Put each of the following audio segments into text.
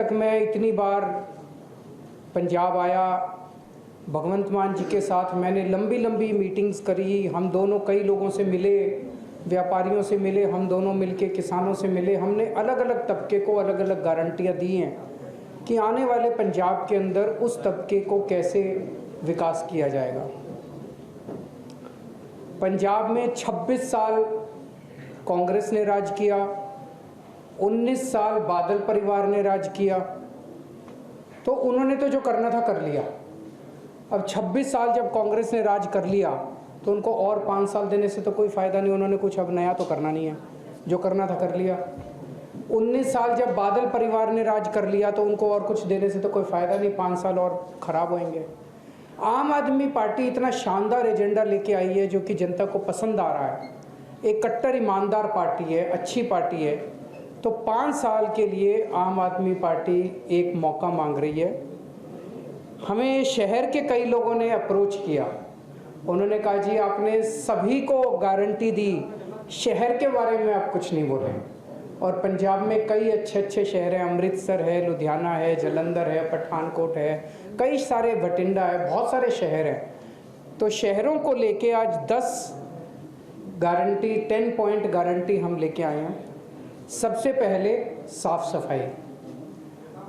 तक मैं इतनी बार पंजाब आया, भगवंत मान जी के साथ मैंने लंबी लंबी मीटिंग्स करी। हम दोनों कई लोगों से मिले, व्यापारियों से मिले, हम दोनों मिलके किसानों से मिले। हमने अलग अलग तबके को अलग अलग गारंटियाँ दी हैं कि आने वाले पंजाब के अंदर उस तबके को कैसे विकास किया जाएगा। पंजाब में 26 साल कांग्रेस ने राज किया, 19 साल बादल परिवार ने राज किया, तो उन्होंने तो जो करना था कर लिया। अब 26 साल जब कांग्रेस ने राज कर लिया तो उनको और 5 साल देने से तो कोई फ़ायदा नहीं, उन्होंने कुछ अब नया तो करना नहीं है, जो करना था कर लिया। 19 साल जब बादल परिवार ने राज कर लिया तो उनको और कुछ देने से तो कोई फ़ायदा नहीं, 5 साल और ख़राब होंगे। आम आदमी पार्टी इतना शानदार एजेंडा लेके आई है जो कि जनता को पसंद आ रहा है, एक कट्टर ईमानदार पार्टी है, अच्छी पार्टी है। तो 5 साल के लिए आम आदमी पार्टी एक मौका मांग रही है। हमें शहर के कई लोगों ने अप्रोच किया, उन्होंने कहा जी आपने सभी को गारंटी दी, शहर के बारे में आप कुछ नहीं बोले। और पंजाब में कई अच्छे अच्छे शहर हैं, अमृतसर है, लुधियाना है, जलंधर है, पठानकोट है, कई सारे, बठिंडा है, बहुत सारे शहर हैं। तो शहरों को लेके आज 10 पॉइंट गारंटी हम लेके आए हैं। सबसे पहले साफ़ सफाई।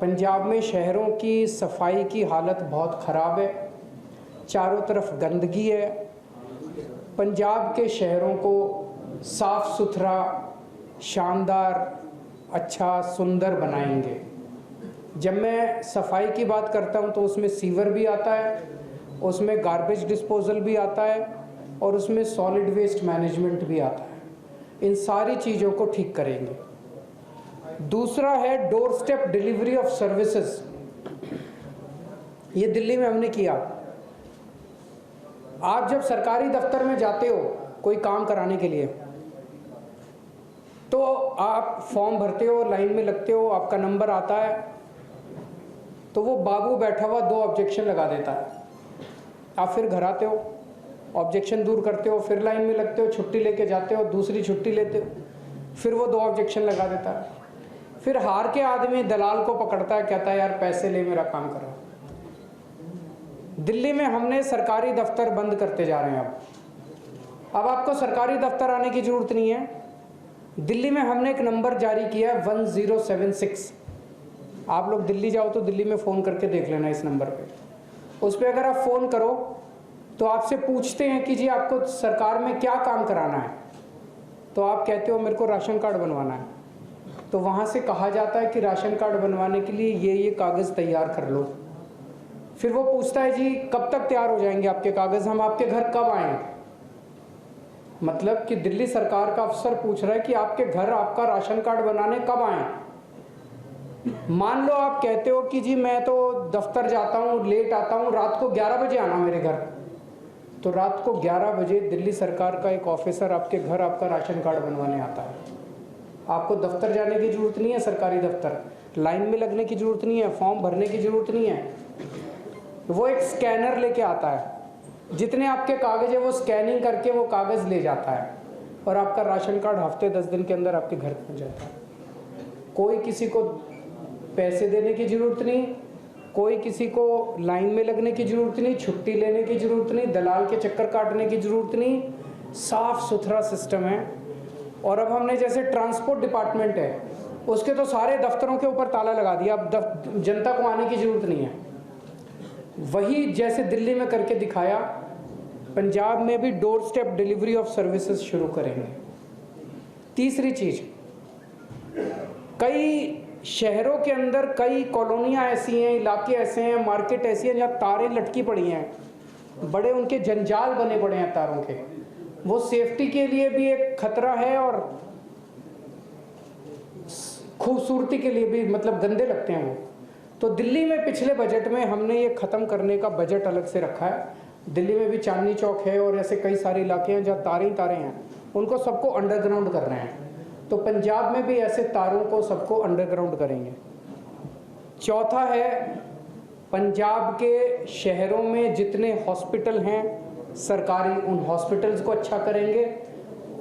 पंजाब में शहरों की सफाई की हालत बहुत ख़राब है, चारों तरफ गंदगी है। पंजाब के शहरों को साफ़ सुथरा, शानदार, अच्छा, सुंदर बनाएंगे। जब मैं सफाई की बात करता हूँ तो उसमें सीवर भी आता है, उसमें गार्बेज डिस्पोजल भी आता है और उसमें सॉलिड वेस्ट मैनेजमेंट भी आता है। इन सारी चीज़ों को ठीक करेंगे। दूसरा है door step delivery of services. ये दिल्ली में हमने किया। आप जब सरकारी दफ्तर में जाते हो कोई काम कराने के लिए तो आप फॉर्म भरते हो, लाइन में लगते हो, आपका नंबर आता है तो वो बाबू बैठा हुआ 2 ऑब्जेक्शन लगा देता है। आप फिर घर आते हो, ऑब्जेक्शन दूर करते हो, फिर लाइन में लगते हो, छुट्टी लेके जाते हो, दूसरी छुट्टी लेते हो, फिर वो 2 ऑब्जेक्शन लगा देता है। फिर हार के आदमी दलाल को पकड़ता है, कहता है यार पैसे ले, मेरा काम करो। दिल्ली में हमने सरकारी दफ्तर बंद करते जा रहे हैं। अब आपको सरकारी दफ्तर आने की ज़रूरत नहीं है। दिल्ली में हमने एक नंबर जारी किया है 1076। आप लोग दिल्ली जाओ तो दिल्ली में फ़ोन करके देख लेना इस नंबर पे। उस पर अगर आप फ़ोन करो तो आपसे पूछते हैं कि जी आपको सरकार में क्या काम कराना है, तो आप कहते हो मेरे को राशन कार्ड बनवाना है। तो वहाँ से कहा जाता है कि राशन कार्ड बनवाने के लिए ये कागज़ तैयार कर लो। फिर वो पूछता है जी कब तक तैयार हो जाएंगे आपके कागज़, हम आपके घर कब आएँ। मतलब कि दिल्ली सरकार का अफसर पूछ रहा है कि आपके घर आपका राशन कार्ड बनाने कब आएँ। मान लो आप कहते हो कि जी मैं तो दफ्तर जाता हूँ, लेट आता हूँ, रात को 11 बजे आना मेरे घर, तो रात को 11 बजे दिल्ली सरकार का एक ऑफिसर आपके घर आपका राशन कार्ड बनवाने आता है। आपको दफ्तर जाने की ज़रूरत नहीं है, सरकारी दफ्तर, लाइन में लगने की ज़रूरत नहीं है, फॉर्म भरने की ज़रूरत नहीं है। वो एक स्कैनर लेके आता है, जितने आपके कागज़ है वो स्कैनिंग करके वो कागज़ ले जाता है और आपका राशन कार्ड हफ्ते 10 दिन के अंदर आपके घर पहुँच जाता है। कोई किसी को पैसे देने की ज़रूरत नहीं, कोई किसी को लाइन में लगने की ज़रूरत नहीं, छुट्टी लेने की ज़रूरत नहीं, दलाल के चक्कर काटने की ज़रूरत नहीं। साफ़ सुथरा सिस्टम है। और अब हमने जैसे ट्रांसपोर्ट डिपार्टमेंट है उसके तो सारे दफ्तरों के ऊपर ताला लगा दिया, अब जनता को आने की ज़रूरत नहीं है। वही जैसे दिल्ली में करके दिखाया, पंजाब में भी door step delivery of services शुरू करेंगे। तीसरी चीज़, कई शहरों के अंदर कई कॉलोनियाँ ऐसी हैं, इलाके ऐसे हैं, मार्केट ऐसी हैं जहाँ तारें लटकी पड़ी हैं, बड़े उनके जंजाल बने पड़े हैं तारों के। वो सेफ्टी के लिए भी एक खतरा है और खूबसूरती के लिए भी, मतलब गंदे लगते हैं वो। तो दिल्ली में पिछले बजट में हमने ये ख़त्म करने का बजट अलग से रखा है। दिल्ली में भी चांदनी चौक है और ऐसे कई सारे इलाके हैं जहाँ तारें हैं, उनको सबको अंडरग्राउंड कर रहे हैं। तो पंजाब में भी ऐसे तारों को सबको अंडरग्राउंड करेंगे। चौथा है, पंजाब के शहरों में जितने हॉस्पिटल हैं सरकारी, उन हॉस्पिटल्स को अच्छा करेंगे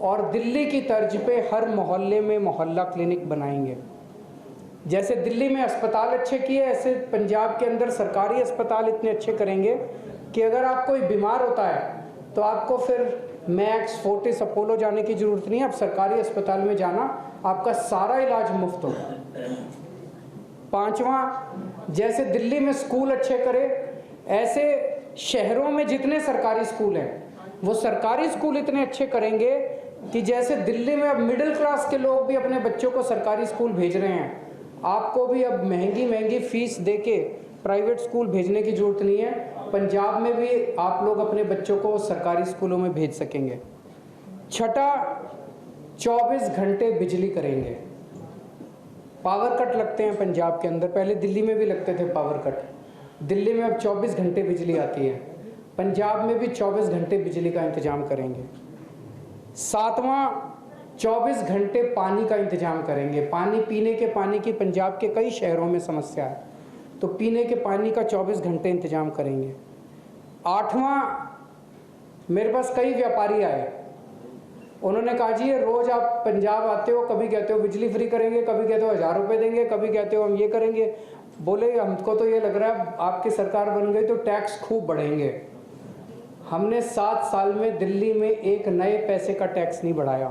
और दिल्ली की तर्ज पे हर मोहल्ले में मोहल्ला क्लिनिक बनाएंगे। जैसे दिल्ली में अस्पताल अच्छे किए, ऐसे पंजाब के अंदर सरकारी अस्पताल इतने अच्छे करेंगे कि अगर आप कोई बीमार होता है तो आपको फिर मैक्स, फोर्टिस, अपोलो जाने की ज़रूरत नहीं है। आप सरकारी अस्पताल में जाना, आपका सारा इलाज मुफ्त होगा। पांचवा, जैसे दिल्ली में स्कूल अच्छे करे, ऐसे शहरों में जितने सरकारी स्कूल हैं वो सरकारी स्कूल इतने अच्छे करेंगे कि जैसे दिल्ली में अब मिडिल क्लास के लोग भी अपने बच्चों को सरकारी स्कूल भेज रहे हैं, आपको भी अब महंगी महंगी फीस देके प्राइवेट स्कूल भेजने की ज़रूरत नहीं है। पंजाब में भी आप लोग अपने बच्चों को सरकारी स्कूलों में भेज सकेंगे। छठा, 24 घंटे बिजली करेंगे। पावर कट लगते हैं पंजाब के अंदर, पहले दिल्ली में भी लगते थे पावर कट, दिल्ली में अब 24 घंटे बिजली आती है, पंजाब में भी 24 घंटे बिजली का इंतजाम करेंगे। सातवां, 24 घंटे पानी का इंतजाम करेंगे। पानी, पीने के पानी की पंजाब के कई शहरों में समस्या है, तो पीने के पानी का 24 घंटे इंतजाम करेंगे। आठवां, मेरे पास कई व्यापारी आए, उन्होंने कहा जी ये रोज़ आप पंजाब आते हो, कभी कहते हो बिजली फ्री करेंगे, कभी कहते हो 1000 रुपये देंगे, कभी कहते हो हम ये करेंगे। बोले हमको तो ये लग रहा है आपकी सरकार बन गई तो टैक्स खूब बढ़ेंगे। हमने 7 साल में दिल्ली में एक नए पैसे का टैक्स नहीं बढ़ाया।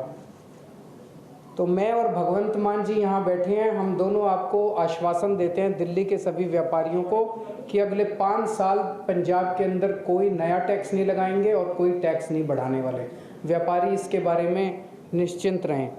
तो मैं और भगवंत मान जी यहाँ बैठे हैं, हम दोनों आपको आश्वासन देते हैं दिल्ली के सभी व्यापारियों को कि अगले 5 साल पंजाब के अंदर कोई नया टैक्स नहीं लगाएंगे और कोई टैक्स नहीं बढ़ाने वाले। व्यापारी इसके बारे में निश्चिंत रहें।